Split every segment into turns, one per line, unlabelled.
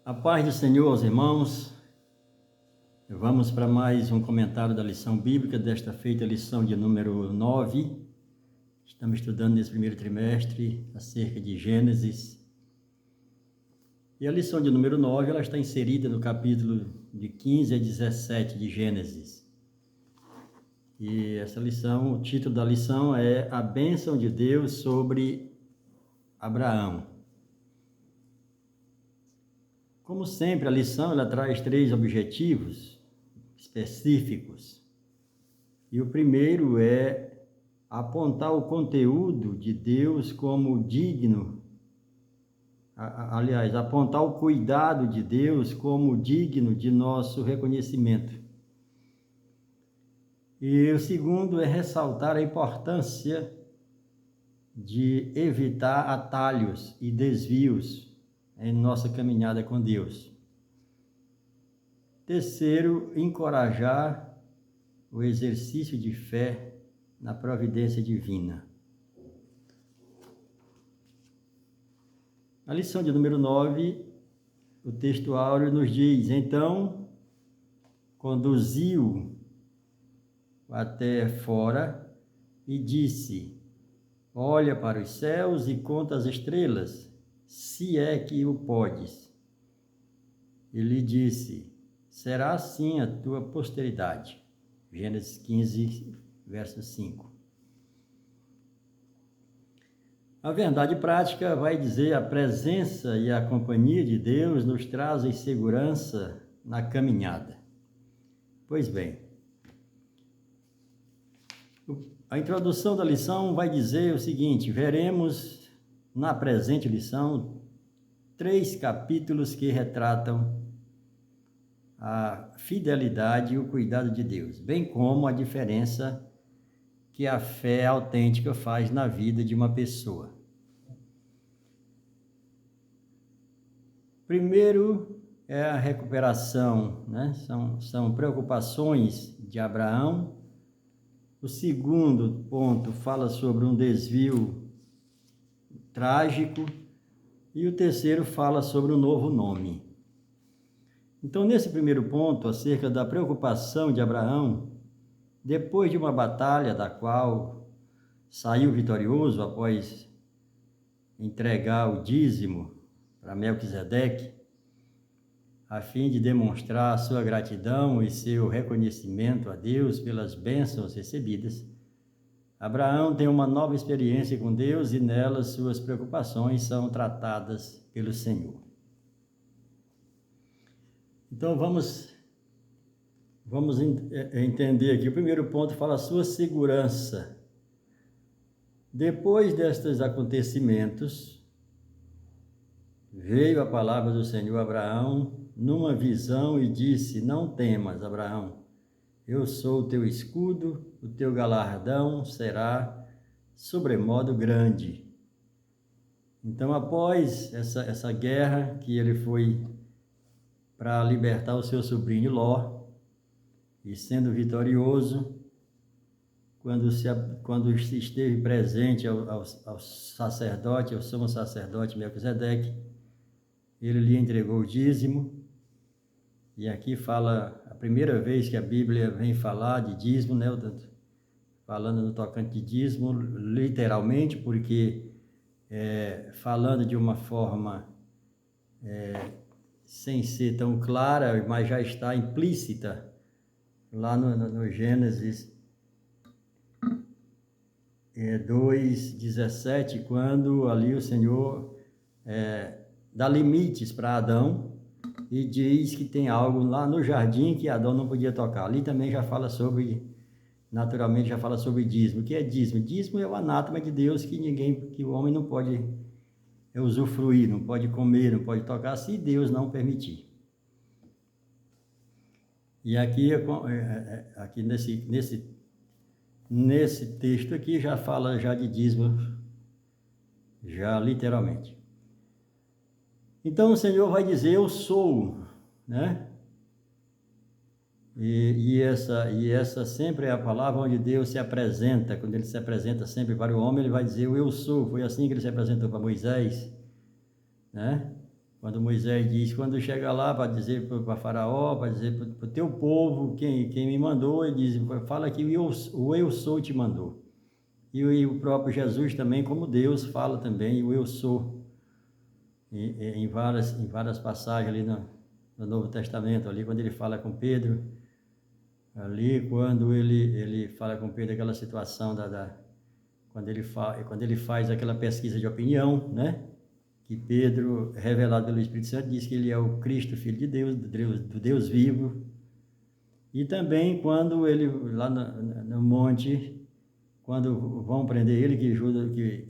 A paz do Senhor, aos irmãos. Vamos para mais um comentário da lição bíblica, desta feita, a lição de número 9. Estamos estudando nesse primeiro trimestre acerca de Gênesis. E a lição de número 9, ela está inserida no capítulo de 15 a 17 de Gênesis. E essa lição, o título da lição é A Bênção de Deus sobre Abraão. Como sempre, a lição ela traz 3 objetivos específicos. E o primeiro é apontar o conteúdo de Deus como digno, aliás, apontar o cuidado de Deus como digno de nosso reconhecimento. E o segundo é ressaltar a importância de evitar atalhos e desvios em nossa caminhada com Deus. Terceiro, encorajar o exercício de fé na providência divina. Na lição de número 9, o texto áureo nos diz: então, conduziu até fora e disse: olha para os céus e conta as estrelas, se é que o podes. Ele disse: será assim a tua posteridade. Gênesis 15, verso 5. A verdade prática vai dizer: a presença e a companhia de Deus nos trazem segurança na caminhada. Pois bem, a introdução da lição vai dizer o seguinte: veremos na presente lição 3 capítulos que retratam a fidelidade e o cuidado de Deus, bem como a diferença que a fé autêntica faz na vida de uma pessoa. Primeiro é a recuperação, né? São preocupações de Abraão. O segundo ponto fala sobre um desvio trágico, e o terceiro fala sobre um novo nome. Então, nesse primeiro ponto, acerca da preocupação de Abraão, depois de uma batalha da qual saiu vitorioso após entregar o dízimo para Melquisedeque, a fim de demonstrar sua gratidão e seu reconhecimento a Deus pelas bênçãos recebidas, Abraão tem uma nova experiência com Deus e nela suas preocupações são tratadas pelo Senhor. Então vamos entender aqui. O primeiro ponto fala a sua segurança. Depois destes acontecimentos, veio a palavra do Senhor a Abraão numa visão e disse: não temas, Abraão, eu sou o teu escudo, o teu galardão será sobremodo grande. Então, após essa guerra que ele foi para libertar o seu sobrinho Ló, e sendo vitorioso, quando esteve presente ao sacerdote, ao sumo sacerdote Melquisedeque, ele lhe entregou o dízimo. E aqui fala a primeira vez que a Bíblia vem falar de dízimo, né? Falando no tocante de dízimo, literalmente, porque falando de uma forma sem ser tão clara, mas já está implícita lá no Gênesis 2:17, quando ali o Senhor dá limites para Adão e diz que tem algo lá no jardim que Adão não podia tocar. Ali também já fala naturalmente já fala sobre dízimo. O que é dízimo? Dízimo é o anátema de Deus que o homem não pode usufruir, não pode comer, não pode tocar, se Deus não permitir. E aqui nesse texto aqui já fala já de dízimo, já literalmente. Então o Senhor vai dizer: eu sou, né? E essa sempre é a palavra onde Deus se apresenta. Quando ele se apresenta sempre para o homem, ele vai dizer: eu sou. Foi assim que ele se apresentou para Moisés, né? Quando Moisés diz, quando chega lá para dizer para Faraó, para dizer para o teu povo, quem me mandou, ele diz, fala que o eu sou te mandou. E o próprio Jesus também, como Deus, fala também, o eu sou. Em várias passagens ali no Novo Testamento, ali quando ele fala com Pedro, ali quando ele fala com Pedro aquela situação quando ele faz aquela pesquisa de opinião, né? Que Pedro, revelado pelo Espírito Santo, diz que ele é o Cristo, Filho de Deus, do Deus vivo. E também quando ele, lá no monte, quando vão prender ele, que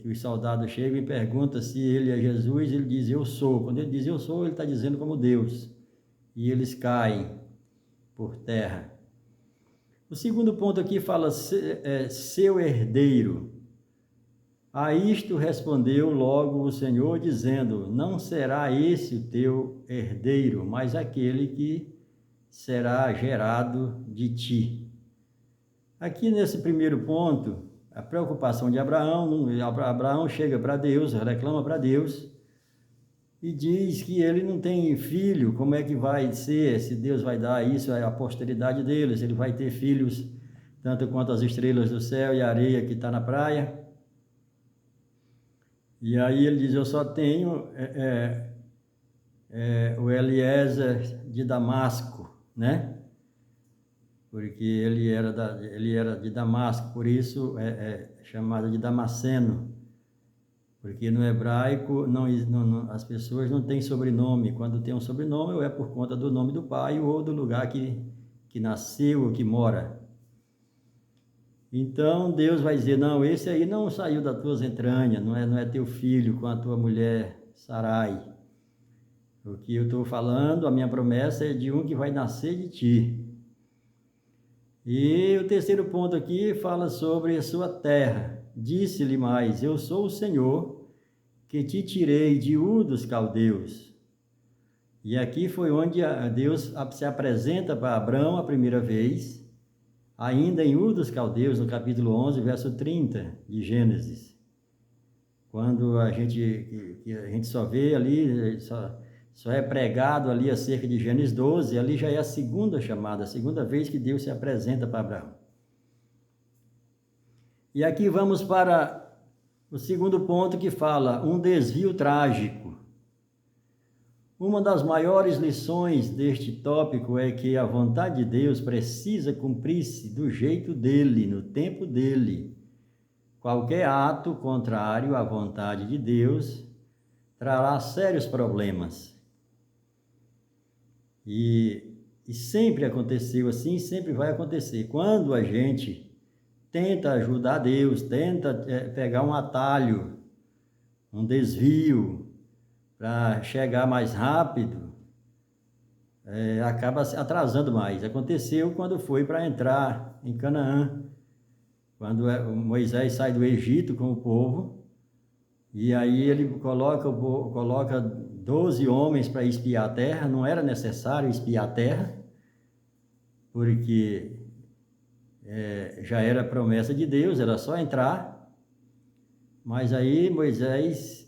os soldados chegam e perguntam se ele é Jesus, ele diz, eu sou. Quando ele diz, eu sou, ele está dizendo como Deus. E eles caem por terra. O segundo ponto aqui fala, seu herdeiro. A isto respondeu logo o Senhor, dizendo, não será esse o teu herdeiro, mas aquele que será gerado de ti. Aqui nesse primeiro ponto, a preocupação de Abraão, Abraão chega para Deus, reclama para Deus, e diz que ele não tem filho, como é que vai ser, se Deus vai dar isso à posteridade dele, se ele vai ter filhos, tanto quanto as estrelas do céu e a areia que está na praia. E aí ele diz, eu só tenho o Eliezer de Damasco, né? Porque ele era de Damasco, por isso é chamado de Damasceno. Porque no hebraico as pessoas não têm sobrenome. Quando tem um sobrenome, ou é por conta do nome do pai, ou do lugar que nasceu ou que mora. Então Deus vai dizer, não, esse aí não saiu das tuas entranhas, não é teu filho com a tua mulher Sarai. O que eu estou falando, a minha promessa é de um que vai nascer de ti. E o terceiro ponto aqui fala sobre a sua terra. Disse-lhe mais, eu sou o Senhor que te tirei de Ur dos Caldeus. E aqui foi onde Deus se apresenta para Abraão a primeira vez, ainda em Ur dos Caldeus, no capítulo 11, verso 30 de Gênesis. Quando a gente só vê ali, só é pregado ali acerca de Gênesis 12, ali já é a segunda chamada, a segunda vez que Deus se apresenta para Abraão. E aqui vamos para o segundo ponto que fala, um desvio trágico. Uma das maiores lições deste tópico é que a vontade de Deus precisa cumprir-se do jeito dele, no tempo dele. Qualquer ato contrário à vontade de Deus trará sérios problemas. E sempre aconteceu assim, sempre vai acontecer. Quando a gente tenta ajudar Deus, tenta pegar um atalho, um desvio, para chegar mais rápido, acaba se atrasando mais. Aconteceu quando foi para entrar em Canaã, quando Moisés sai do Egito com o povo, e aí ele coloca 12 homens para espiar a terra. Não era necessário espiar a terra, porque já era promessa de Deus, era só entrar. Mas aí Moisés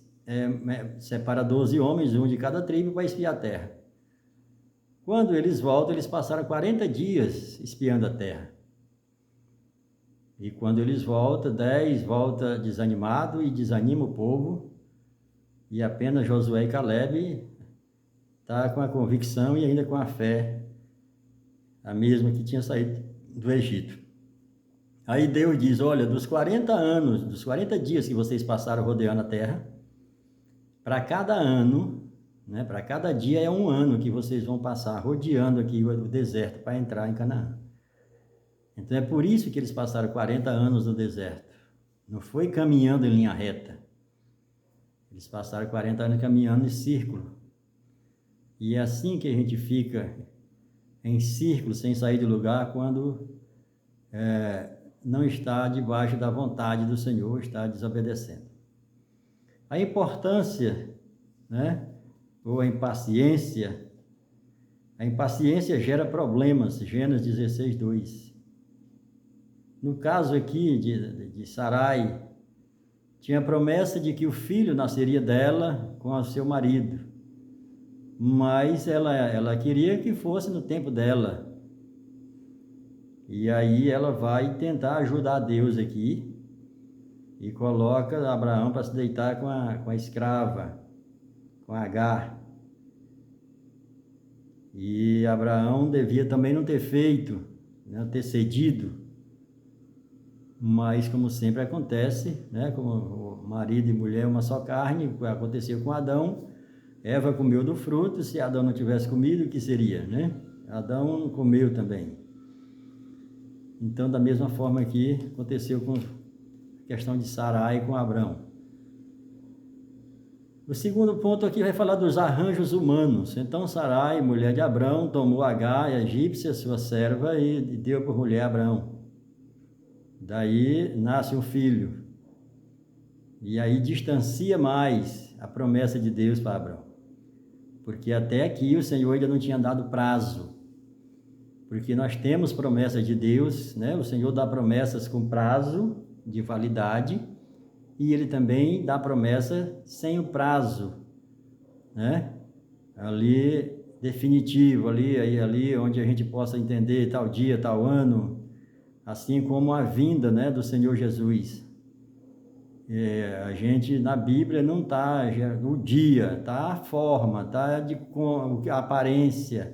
separa 12 homens, um de cada tribo, para espiar a terra. Quando eles voltam, eles passaram 40 dias espiando a terra. E quando eles voltam, 10 voltam desanimado e desanima o povo, e apenas Josué e Caleb está com a convicção e ainda com a fé, a mesma que tinha saído do Egito. Aí Deus diz, olha, dos 40 dias que vocês passaram rodeando a terra, para cada ano, né, para cada dia é um ano que vocês vão passar rodeando aqui o deserto para entrar em Canaã. Então é por isso que eles passaram 40 anos no deserto. Não foi caminhando em linha reta. Eles passaram 40 anos caminhando em círculo. E é assim que a gente fica em círculo, sem sair do lugar, quando não está debaixo da vontade do Senhor, está desobedecendo. A importância, né, ou a impaciência gera problemas, Gênesis 16, 2. No caso aqui de Sarai, tinha a promessa de que o filho nasceria dela com o seu marido. mas ela queria que fosse no tempo dela. E aí ela vai tentar ajudar Deus aqui e coloca Abraão para se deitar com a escrava, com Agar. E Abraão devia também não ter feito, né, ter cedido, mas como sempre acontece, né, como marido e mulher uma só carne, aconteceu com Adão. Eva comeu do fruto, se Adão não tivesse comido, o que seria, né? Adão comeu também. Então, da mesma forma que aconteceu com a questão de Sarai com Abrão. O segundo ponto aqui vai falar dos arranjos humanos. Então, Sarai, mulher de Abrão, tomou Agar, a egípcia, sua serva, e deu por mulher a Abrão. Daí nasce um filho. E aí distancia mais a promessa de Deus para Abrão. Porque até aqui o Senhor ainda não tinha dado prazo. Porque nós temos promessas de Deus, né? O Senhor dá promessas com prazo de validade. E Ele também dá promessa sem o prazo, né? Ali, definitivo, ali onde a gente possa entender tal dia, tal ano, assim como a vinda, né, do Senhor Jesus. A gente, na Bíblia, não está o dia, está a forma, está a aparência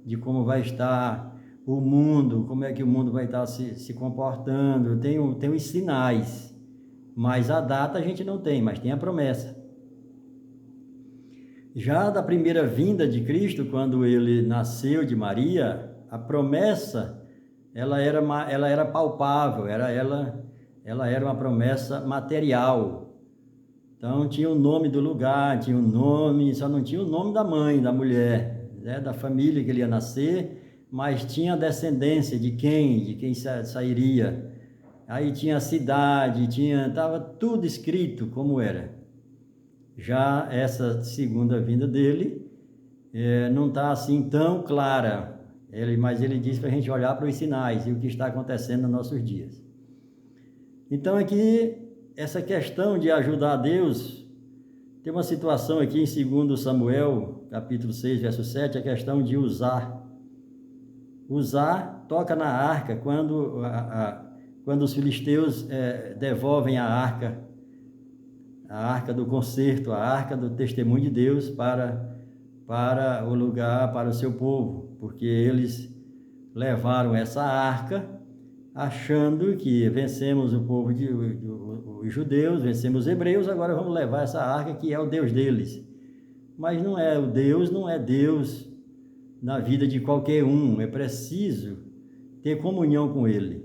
de como vai estar o mundo, como é que o mundo vai estar se comportando, tem os sinais. Mas a data a gente não tem, mas tem a promessa. Já da primeira vinda de Cristo, quando ele nasceu de Maria, a promessa, ela era palpável, ela era uma promessa material. Então tinha o nome do lugar, tinha o nome, só não tinha o nome da mãe, da mulher, né, da família que ele ia nascer, mas tinha a descendência de quem sairia. Aí tinha a cidade, estava tudo escrito como era. Já essa segunda vinda dele não está assim tão clara, mas ele diz para a gente olhar para os sinais e o que está acontecendo nos nossos dias. Então aqui, essa questão de ajudar a Deus, tem uma situação aqui em 2 Samuel, capítulo 6, verso 7, a questão de usar. Usar toca na arca quando os filisteus devolvem a arca do concerto, a arca do testemunho de Deus para o lugar, para o seu povo, porque eles levaram essa arca achando que vencemos o povo os judeus, vencemos os hebreus, agora vamos levar essa arca que é o Deus deles. Mas não é, o Deus não é Deus na vida de qualquer um, é preciso ter comunhão com Ele.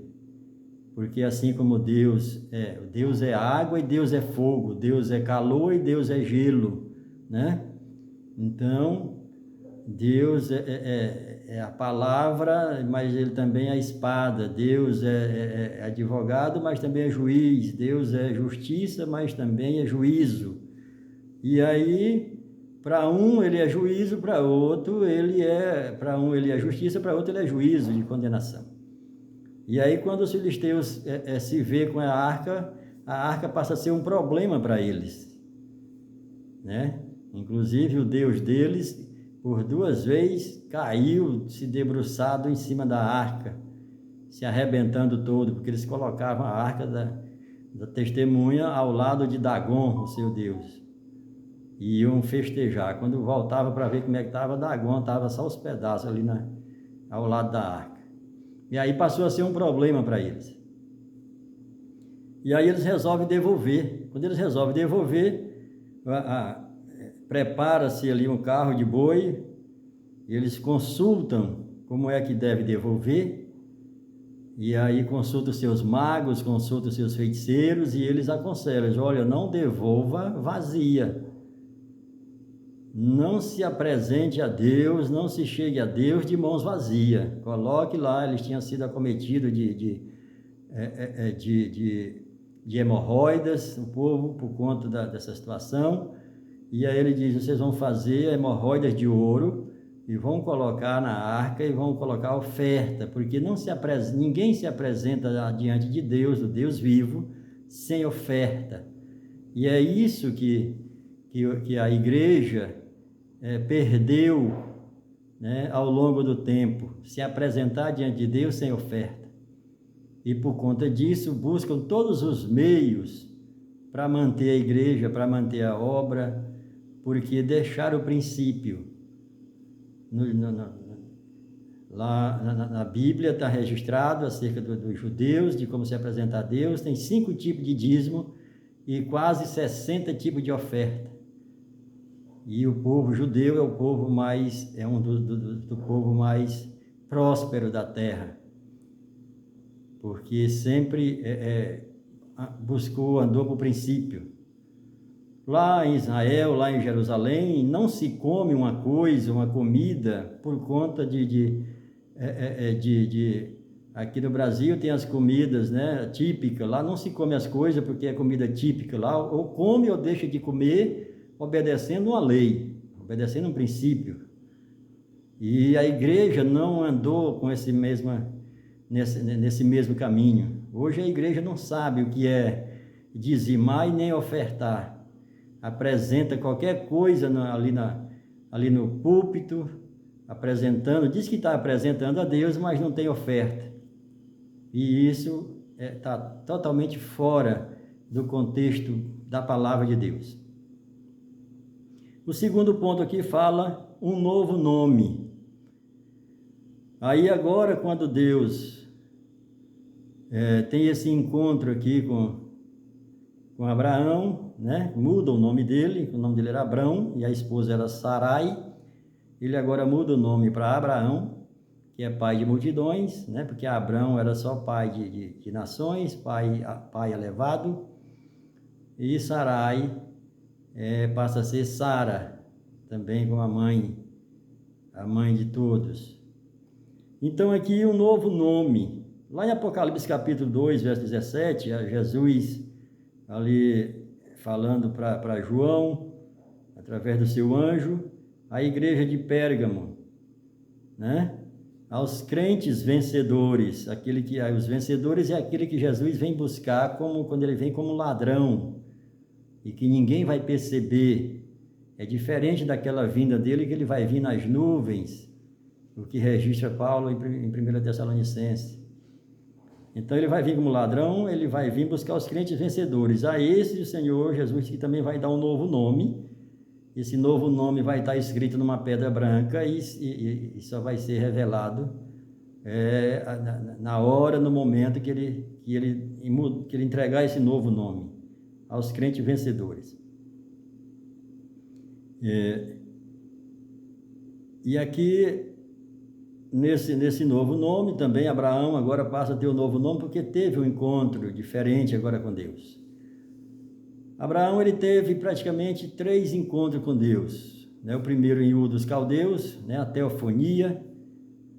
Porque assim como Deus é água e Deus é fogo, Deus é calor e Deus é gelo, né? Então, Deus é a palavra, mas Ele também é a espada. Deus é advogado, mas também é juiz. Deus é justiça, mas também é juízo. E aí, para um Ele é juízo, para outro Ele é justiça, para outro Ele é juízo de condenação. E aí, quando os filisteus se vê com a arca passa a ser um problema para eles, né? Inclusive, o Deus deles, por 2 vezes, caiu, se debruçado em cima da arca, se arrebentando todo, porque eles colocavam a arca da testemunha ao lado de Dagon, o seu Deus, e iam festejar. Quando voltava para ver como é que estava, Dagon estava só os pedaços ali ao lado da arca. E aí passou a ser um problema para eles. E aí eles resolvem devolver. Quando eles resolvem devolver, prepara-se ali um carro de boi, eles consultam como é que deve devolver, e aí consultam os seus magos, consultam os seus feiticeiros, e eles aconselham, olha, não devolva vazia. Não se apresente a Deus, não se chegue a Deus de mãos vazias. Coloque lá, eles tinham sido acometidos de hemorroidas, o povo, por conta dessa situação. E aí ele diz, vocês vão fazer hemorroidas de ouro e vão colocar na arca e vão colocar oferta, porque ninguém se apresenta diante de Deus, o Deus vivo, sem oferta. E é isso que a igreja perdeu, né, ao longo do tempo, se apresentar diante de Deus sem oferta. E por conta disso, buscam todos os meios para manter a igreja, para manter a obra, porque deixaram o princípio. Lá na Bíblia está registrado acerca dos judeus, de como se apresentar a Deus. Tem 5 tipos de dízimo e quase 60 tipos de oferta. E o povo judeu é o povo mais, do povo mais próspero da terra, porque sempre andou por princípio. Lá em Israel, lá em Jerusalém, não se come uma comida por conta aqui no Brasil tem as comidas, né, típicas. Lá não se come as coisas porque é comida típica. Lá ou come ou deixa de comer, obedecendo uma lei, obedecendo um princípio. E a igreja não andou com nesse mesmo caminho. Hoje a igreja não sabe o que é dizimar e nem ofertar. Apresenta qualquer coisa ali no púlpito, diz que está apresentando a Deus, mas não tem oferta. E isso está totalmente fora do contexto da palavra de Deus. O segundo ponto aqui fala um novo nome. Aí agora, quando Deus tem esse encontro aqui com Abraão, né? Muda o nome dele era Abrão e a esposa era Sarai. Ele agora muda o nome para Abraão, que é pai de multidões, né? Porque Abrão era só pai de nações, pai elevado, e Sarai passa a ser Sara, também como a mãe de todos. Então aqui um novo nome. Lá em Apocalipse capítulo 2, verso 17, Jesus ali falando para João, através do seu anjo, a igreja de Pérgamo, né? Aos crentes vencedores, os vencedores é aquele que Jesus vem buscar quando ele vem como ladrão, e que ninguém vai perceber. É diferente daquela vinda dele, que ele vai vir nas nuvens, o que registra Paulo em 1 Tessalonicenses. Então ele vai vir como ladrão, ele vai vir buscar os crentes vencedores. A esse o Senhor Jesus que também vai dar um novo nome. Esse novo nome vai estar escrito numa pedra branca e só vai ser revelado na hora, no momento que ele entregar esse novo nome aos crentes vencedores. E aqui, nesse novo nome, também Abraão agora passa a ter um novo nome, porque teve um encontro diferente agora com Deus. Abraão, ele teve praticamente 3 encontros com Deus, né? O primeiro em Ur dos Caldeus, né? A teofonia.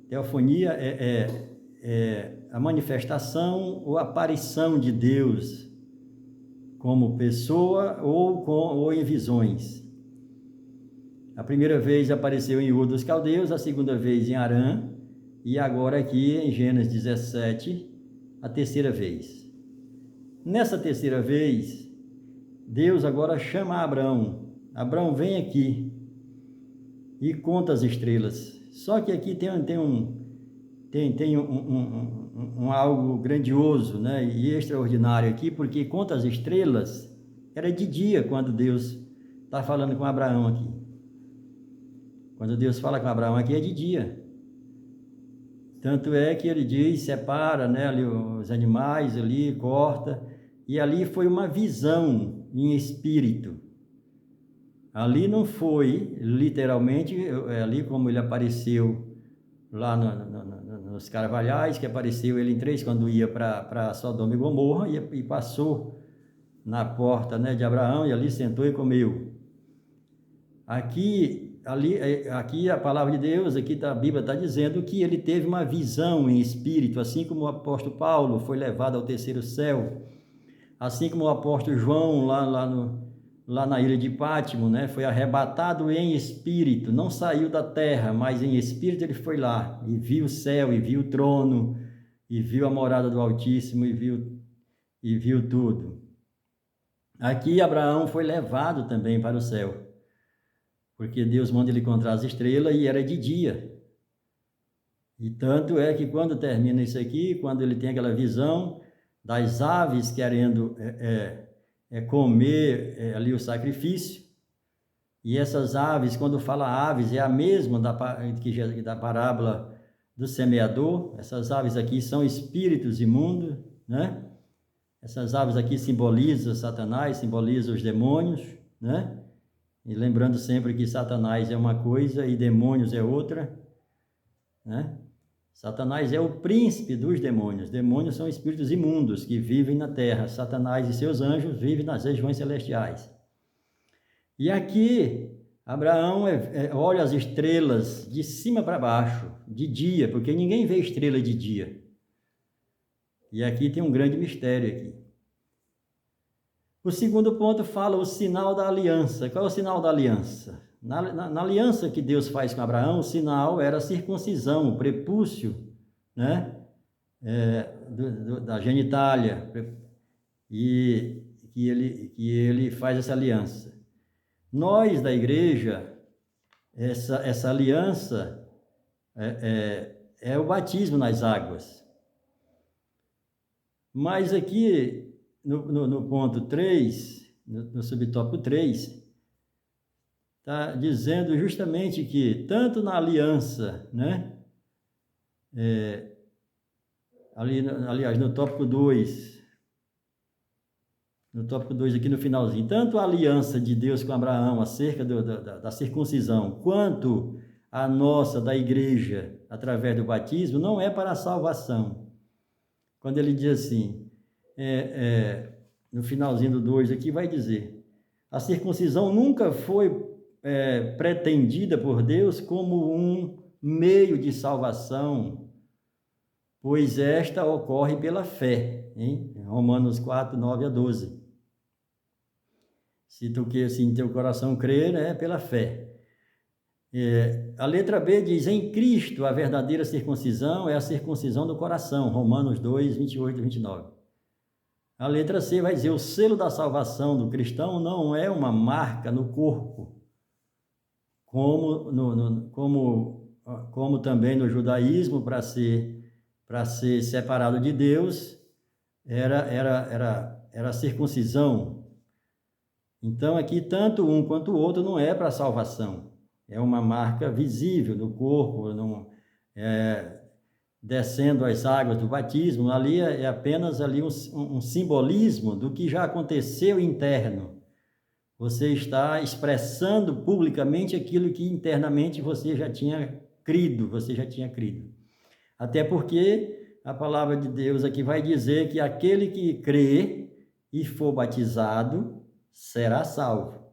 Teofonia é a manifestação ou aparição de Deus como pessoa ou em visões. A primeira vez apareceu em Ur dos Caldeus, a segunda vez em Harã, e agora aqui em Gênesis 17, a terceira vez. Nessa terceira vez, Deus agora chama Abraão. Abraão, vem aqui e conta as estrelas. Só que aqui tem algo grandioso, né? E extraordinário aqui, porque conta as estrelas era de dia quando Deus está falando com Abraão aqui. Quando Deus fala com Abraão aqui é de dia. Tanto é que ele diz, separa, né, ali os animais, ali, corta. E ali foi uma visão em espírito. Ali não foi, literalmente, ali como ele apareceu lá nos Carvalhais, que apareceu ele em 3, quando ia para Sodoma e Gomorra, e passou na porta, né, de Abraão, e ali sentou e comeu. Aqui a palavra de Deus, aqui a Bíblia está dizendo que ele teve uma visão em espírito, assim como o apóstolo Paulo foi levado ao terceiro céu, assim como o apóstolo João lá na ilha de Pátimo, né, foi arrebatado em espírito, não saiu da terra, mas em espírito ele foi lá, e viu o céu, e viu o trono, e viu a morada do Altíssimo, e viu tudo. Aqui Abraão foi levado também para o céu, porque Deus manda ele encontrar as estrelas e era de dia. E tanto é que quando termina isso aqui, quando ele tem aquela visão das aves querendo comer ali o sacrifício, e essas aves, quando fala aves, é a mesma da parábola do semeador. Essas aves aqui são espíritos imundos, né? Essas aves aqui simbolizam Satanás, simbolizam os demônios, né? E lembrando sempre que Satanás é uma coisa e demônios é outra, né? Satanás é o príncipe dos demônios. Demônios são espíritos imundos que vivem na terra. Satanás e seus anjos vivem nas regiões celestiais. E aqui, Abraão olha as estrelas de cima para baixo, de dia, porque ninguém vê estrela de dia. E aqui tem um grande mistério aqui. O segundo ponto fala o sinal da aliança. Qual é o sinal da aliança? Na aliança que Deus faz com Abraão, o sinal era a circuncisão, o prepúcio, né? Da genitália, e que ele faz essa aliança. Nós, da igreja, essa aliança é o batismo nas águas. Mas aqui, no ponto 3, no subtópico 3, está dizendo justamente que, tanto na aliança, né? Aliás, no tópico 2, aqui no finalzinho, tanto a aliança de Deus com Abraão acerca da circuncisão, quanto a nossa da igreja, através do batismo, não é para a salvação. Quando ele diz assim, no finalzinho do 2 aqui, vai dizer, a circuncisão nunca foi pretendida por Deus como um meio de salvação, pois esta ocorre pela fé, hein? Romanos 4, 9 a 12. Se tu quer, assim, em teu coração crer, né, pela fé. A letra B diz, em Cristo a verdadeira circuncisão é a circuncisão do coração, Romanos 2, 28 e 29. A letra C vai dizer, o selo da salvação do cristão não é uma marca no corpo, como também no judaísmo, para ser separado de Deus, era a circuncisão. Então, aqui, tanto um quanto o outro não é para a salvação. É uma marca visível no corpo, descendo as águas do batismo. Ali é apenas ali um simbolismo do que já aconteceu interno. Você está expressando publicamente aquilo que internamente você já tinha crido, Até porque a palavra de Deus aqui vai dizer que aquele que crê e for batizado será salvo.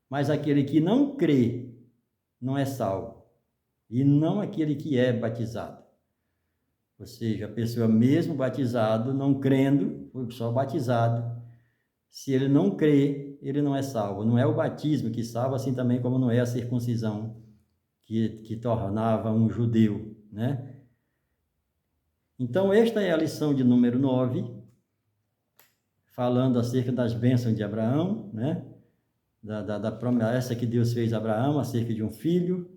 Mas aquele que não crê não é salvo. E não aquele que é batizado. Ou seja, a pessoa mesmo batizado, não crendo, foi só batizado. Se ele não crê, ele não é salvo. Não é o batismo que salva, assim também como não é a circuncisão que tornava um judeu, né? Então, esta é a lição de número 9, falando acerca das bênçãos de Abraão, né? Da promessa que Deus fez a Abraão acerca de um filho,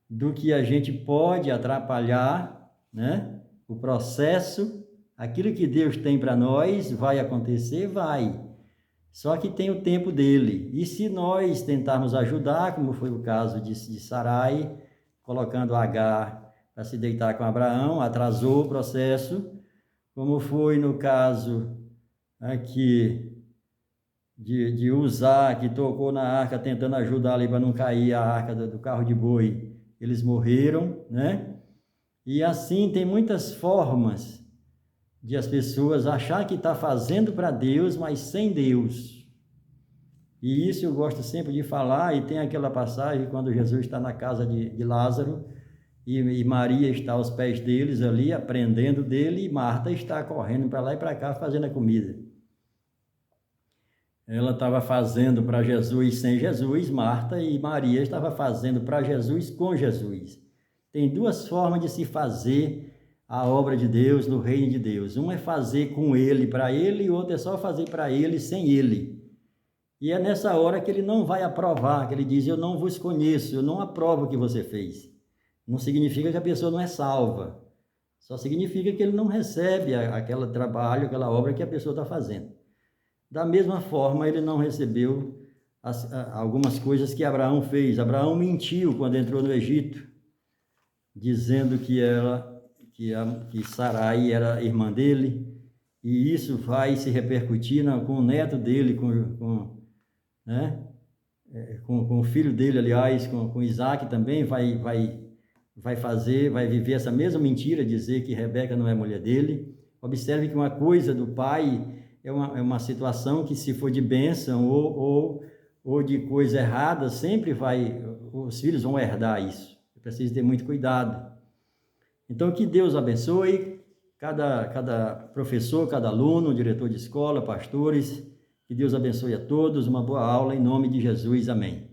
do que a gente pode atrapalhar, né? O processo, aquilo que Deus tem para nós, vai acontecer, vai. Só que tem o tempo dele. E se nós tentarmos ajudar, como foi o caso de Sarai, colocando Agar para se deitar com Abraão, atrasou o processo, como foi no caso aqui de Uzá, que tocou na arca tentando ajudar ali para não cair a arca do carro de boi. Eles morreram, né? E assim tem muitas formas de as pessoas achar que está fazendo para Deus, mas sem Deus. E isso eu gosto sempre de falar, e tem aquela passagem quando Jesus está na casa de Lázaro, e Maria está aos pés deles ali, aprendendo dele, e Marta está correndo para lá e para cá, fazendo a comida. Ela estava fazendo para Jesus sem Jesus, Marta, e Maria estava fazendo para Jesus com Jesus. Tem duas formas de se fazer a obra de Deus no reino de Deus. Uma é fazer com ele, para ele, e outra é só fazer para ele, sem ele. E é nessa hora que ele não vai aprovar, que ele diz: eu não vos conheço, eu não aprovo o que você fez. Não significa que a pessoa não é salva, só significa que ele não recebe aquele trabalho, aquela obra que a pessoa está fazendo. Da mesma forma, ele não recebeu algumas coisas que Abraão fez. Abraão mentiu quando entrou no Egito, dizendo que Sarai era irmã dele, e isso vai se repercutir com o neto dele, né? Com o filho dele, aliás, com Isaac também, vai viver essa mesma mentira, dizer que Rebeca não é mulher dele. Observe que uma coisa do pai é uma situação que, se for de bênção ou de coisa errada, sempre os filhos vão herdar isso. Precisa ter muito cuidado. Então, que Deus abençoe cada professor, cada aluno, diretor de escola, pastores. Que Deus abençoe a todos. Uma boa aula em nome de Jesus. Amém.